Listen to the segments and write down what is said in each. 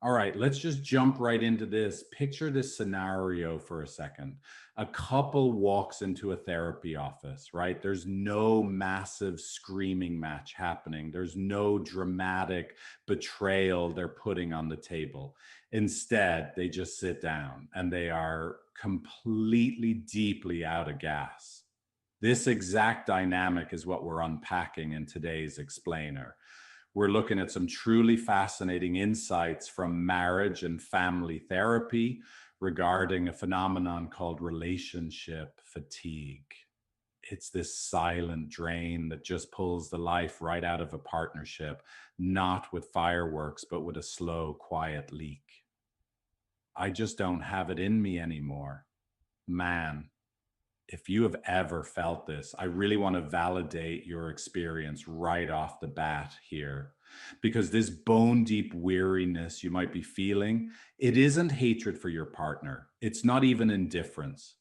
All right, let's just jump right into this. Picture this scenario for a second. A couple walks into a therapy office, right? There's no massive screaming match happening. There's no dramatic betrayal they're putting on the table. Instead, they just sit down and they are completely deeply out of gas. This exact dynamic is what we're unpacking in today's explainer. We're looking at some truly fascinating insights from marriage and family therapy regarding a phenomenon called relationship fatigue. It's this silent drain that just pulls the life right out of a partnership, not with fireworks, but with a slow, quiet leak. I just don't have it in me anymore. Man, if you have ever felt this, I really want to validate your experience right off the bat here. Because this bone deep weariness you might be feeling, it isn't hatred for your partner. It's not even indifference,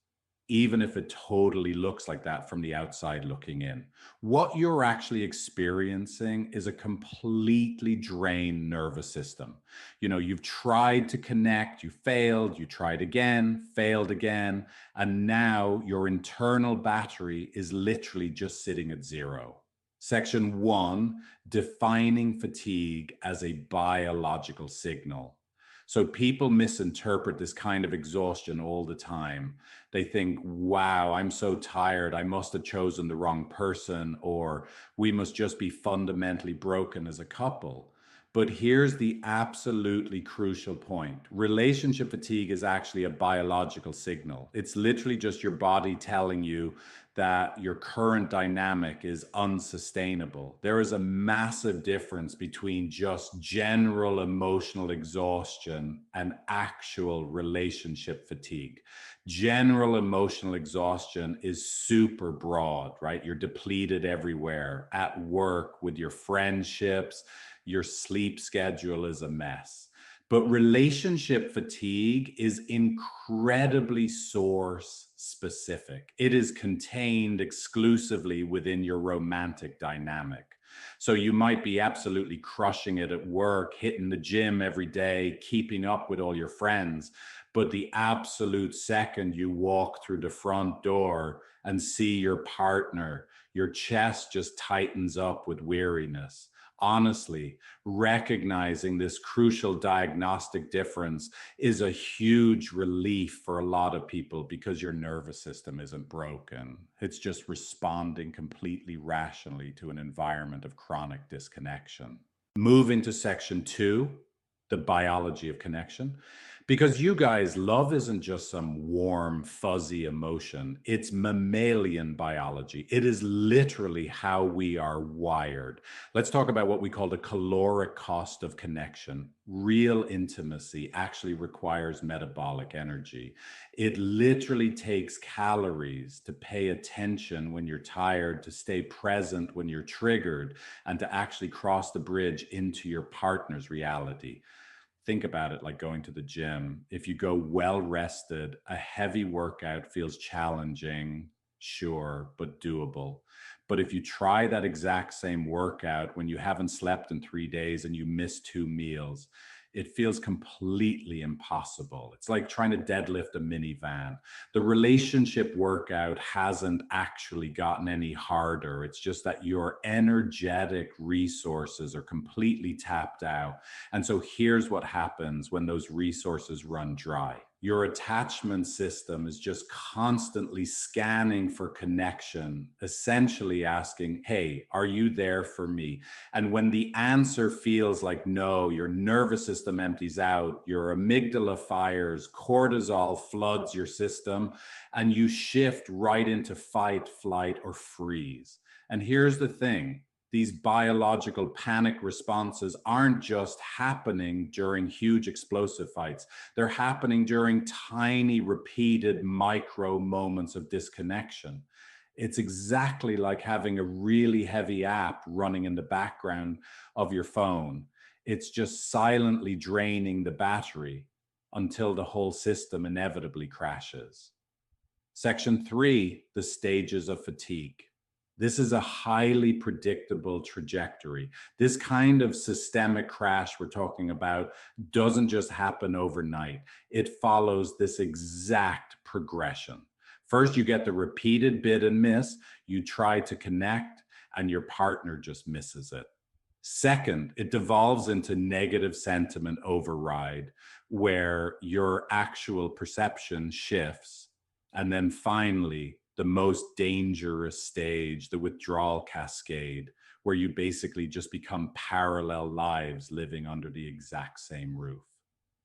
even if it totally looks like that from the outside looking in. What you're actually experiencing is a completely drained nervous system. You know, you've tried to connect, you failed, you tried again, failed again, and now your internal battery is literally just sitting at zero. Section one, defining fatigue as a biological signal. So people misinterpret this kind of exhaustion all the time. They think, wow, I'm so tired. I must have chosen the wrong person, or we must just be fundamentally broken as a couple. But here's the absolutely crucial point. Relationship fatigue is actually a biological signal. It's literally just your body telling you that your current dynamic is unsustainable. There is a massive difference between just general emotional exhaustion and actual relationship fatigue. General emotional exhaustion is super broad, right? You're depleted everywhere, at work, with your friendships, your sleep schedule is a mess. But relationship fatigue is incredibly source specific. It is contained exclusively within your romantic dynamic. So you might be absolutely crushing it at work, hitting the gym every day, keeping up with all your friends. But the absolute second you walk through the front door and see your partner, your chest just tightens up with weariness. Honestly, recognizing this crucial diagnostic difference is a huge relief for a lot of people because your nervous system isn't broken. It's just responding completely rationally to an environment of chronic disconnection. Move into section two, the biology of connection. Because you guys, love isn't just some warm, fuzzy emotion. It's mammalian biology. It is literally how we are wired. Let's talk about what we call the caloric cost of connection. Real intimacy actually requires metabolic energy. It literally takes calories to pay attention when you're tired, to stay present when you're triggered, and to actually cross the bridge into your partner's reality. Think about it like going to the gym. If you go well rested, a heavy workout feels challenging, sure, but doable. But if you try that exact same workout when you haven't slept in 3 days and you miss 2 meals, it feels completely impossible. It's like trying to deadlift a minivan. The relationship workout hasn't actually gotten any harder. It's just that your energetic resources are completely tapped out. And so here's what happens when those resources run dry. Your attachment system is just constantly scanning for connection, essentially asking, hey, are you there for me? And when the answer feels like no, your nervous system empties out, your amygdala fires, cortisol floods your system, and you shift right into fight, flight, or freeze. And here's the thing. These biological panic responses aren't just happening during huge explosive fights. They're happening during tiny, repeated micro moments of disconnection. It's exactly like having a really heavy app running in the background of your phone. It's just silently draining the battery until the whole system inevitably crashes. Section three, the stages of fatigue. This is a highly predictable trajectory. This kind of systemic crash we're talking about doesn't just happen overnight. It follows this exact progression. First, you get the repeated bid and miss. You try to connect, and your partner just misses it. Second, it devolves into negative sentiment override, where your actual perception shifts. And then finally, the most dangerous stage, the withdrawal cascade, where you basically just become parallel lives living under the exact same roof.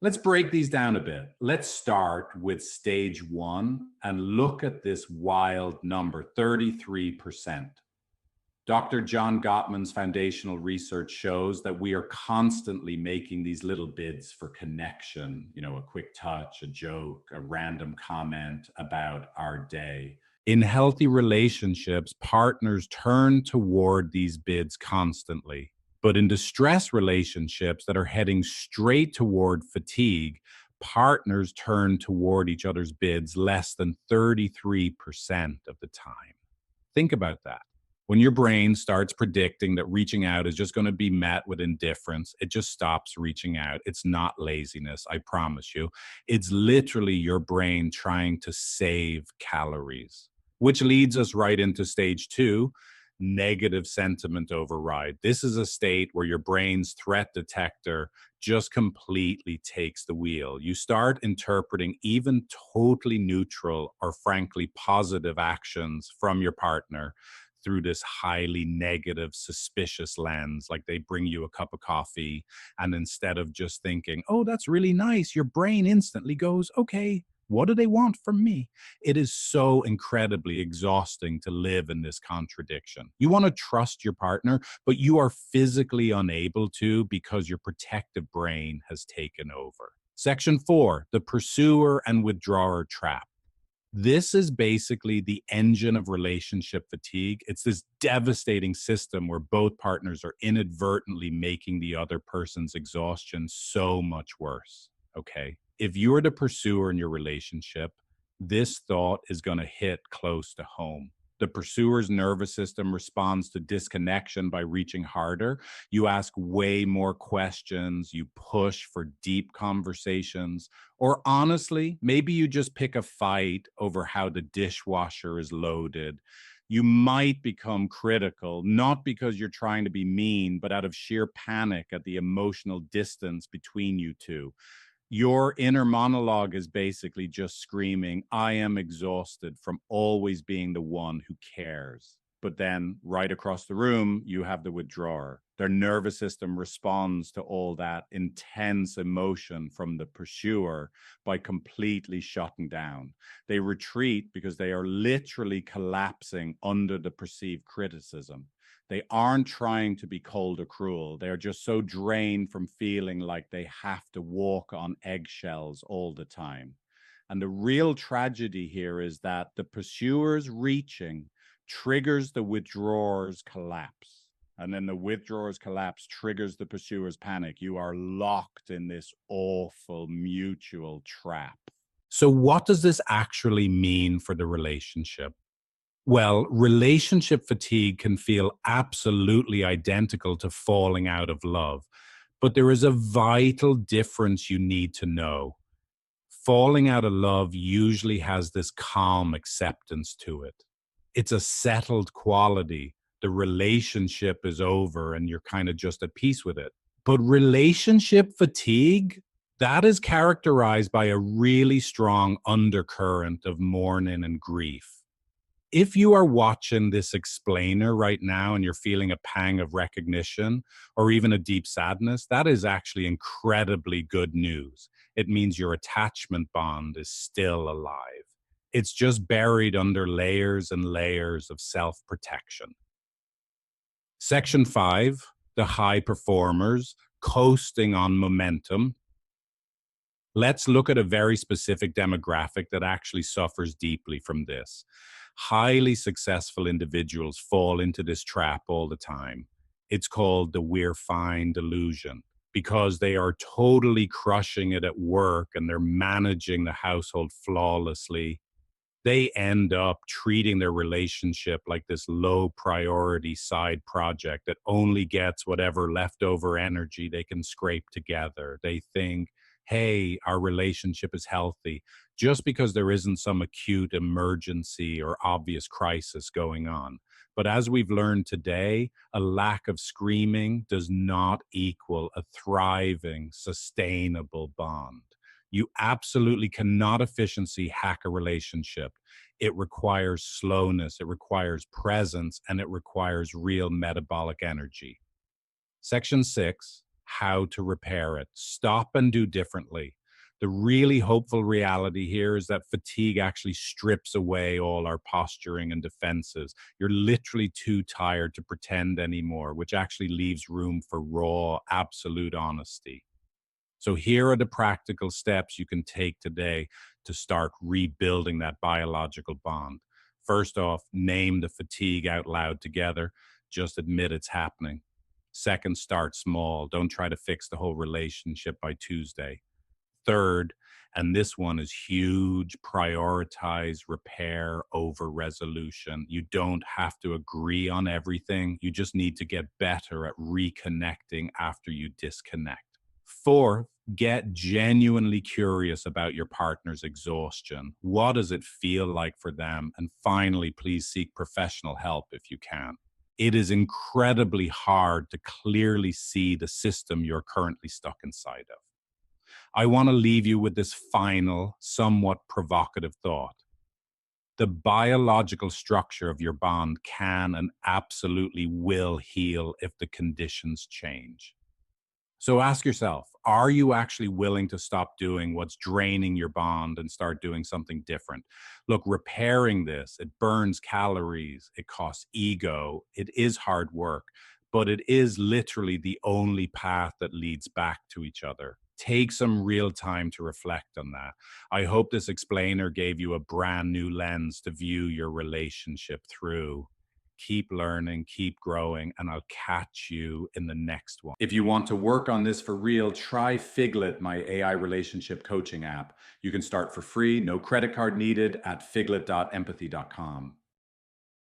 Let's break these down a bit. Let's start with stage one and look at this wild number, 33%. Dr. John Gottman's foundational research shows that we are constantly making these little bids for connection, a quick touch, a joke, a random comment about our day. In healthy relationships, partners turn toward these bids constantly. But in distress relationships that are heading straight toward fatigue, partners turn toward each other's bids less than 33% of the time. Think about that. When your brain starts predicting that reaching out is just going to be met with indifference, it just stops reaching out. It's not laziness, I promise you. It's literally your brain trying to save calories, which leads us right into stage two, negative sentiment override. This is a state where your brain's threat detector just completely takes the wheel. You start interpreting even totally neutral or frankly positive actions from your partner through this highly negative, suspicious lens. Like they bring you a cup of coffee, and instead of just thinking, oh, that's really nice, your brain instantly goes, okay, what do they want from me? It is so incredibly exhausting to live in this contradiction. You want to trust your partner, but you are physically unable to because your protective brain has taken over. Section 4, the pursuer and withdrawer trap. This is basically the engine of relationship fatigue. It's this devastating system where both partners are inadvertently making the other person's exhaustion so much worse. Okay. If you're the pursuer in your relationship, this thought is going to hit close to home. The pursuer's nervous system responds to disconnection by reaching harder. You ask way more questions, you push for deep conversations, or honestly, maybe you just pick a fight over how the dishwasher is loaded. You might become critical, not because you're trying to be mean, but out of sheer panic at the emotional distance between you two. Your inner monologue is basically just screaming, I am exhausted from always being the one who cares. But then right across the room, you have the withdrawer. Their nervous system responds to all that intense emotion from the pursuer by completely shutting down. They retreat because they are literally collapsing under the perceived criticism. They aren't trying to be cold or cruel. They are just so drained from feeling like they have to walk on eggshells all the time. And the real tragedy here is that the pursuer's reaching triggers the withdrawer's collapse. And then the withdrawer's collapse triggers the pursuer's panic. You are locked in this awful mutual trap. So, what does this actually mean for the relationship? Well, relationship fatigue can feel absolutely identical to falling out of love, but there is a vital difference you need to know. Falling out of love usually has this calm acceptance to it. It's a settled quality. The relationship is over and you're kind of just at peace with it. But relationship fatigue, that is characterized by a really strong undercurrent of mourning and grief. If you are watching this explainer right now and you're feeling a pang of recognition or even a deep sadness, that is actually incredibly good news. It means your attachment bond is still alive. It's just buried under layers and layers of self-protection. Section 5, the high performers coasting on momentum. Let's look at a very specific demographic that actually suffers deeply from this. Highly successful individuals fall into this trap all the time. It's called the we're fine delusion because they are totally crushing it at work and they're managing the household flawlessly. they end up treating their relationship like this low priority side project that only gets whatever leftover energy they can scrape together. They think, hey, our relationship is healthy just because there isn't some acute emergency or obvious crisis going on. But as we've learned today, a lack of screaming does not equal a thriving, sustainable bond. You absolutely cannot efficiency hack a relationship. It requires slowness, it requires presence, and it requires real metabolic energy. Section 6, how to repair it. Stop and do differently. The really hopeful reality here is that fatigue actually strips away all our posturing and defenses. You're literally too tired to pretend anymore, which actually leaves room for raw, absolute honesty. So here are the practical steps you can take today to start rebuilding that biological bond. First off, name the fatigue out loud together. Just admit it's happening. Second, start small. Don't try to fix the whole relationship by Tuesday. Third, and this one is huge, prioritize repair over resolution. You don't have to agree on everything. You just need to get better at reconnecting after you disconnect. Fourth, get genuinely curious about your partner's exhaustion. What does it feel like for them? And finally, please seek professional help if you can. It is incredibly hard to clearly see the system you're currently stuck inside of. I want to leave you with this final, somewhat provocative thought. The biological structure of your bond can and absolutely will heal if the conditions change. So ask yourself, are you actually willing to stop doing what's draining your bond and start doing something different? Look, repairing this, it burns calories, it costs ego, it is hard work, but it is literally the only path that leads back to each other. Take some real time to reflect on that. I hope this explainer gave you a brand new lens to view your relationship through. Keep learning, keep growing, and I'll catch you in the next one. If you want to work on this for real, try Figlet, my AI relationship coaching app. You can start for free, no credit card needed at figlet.empathy.com.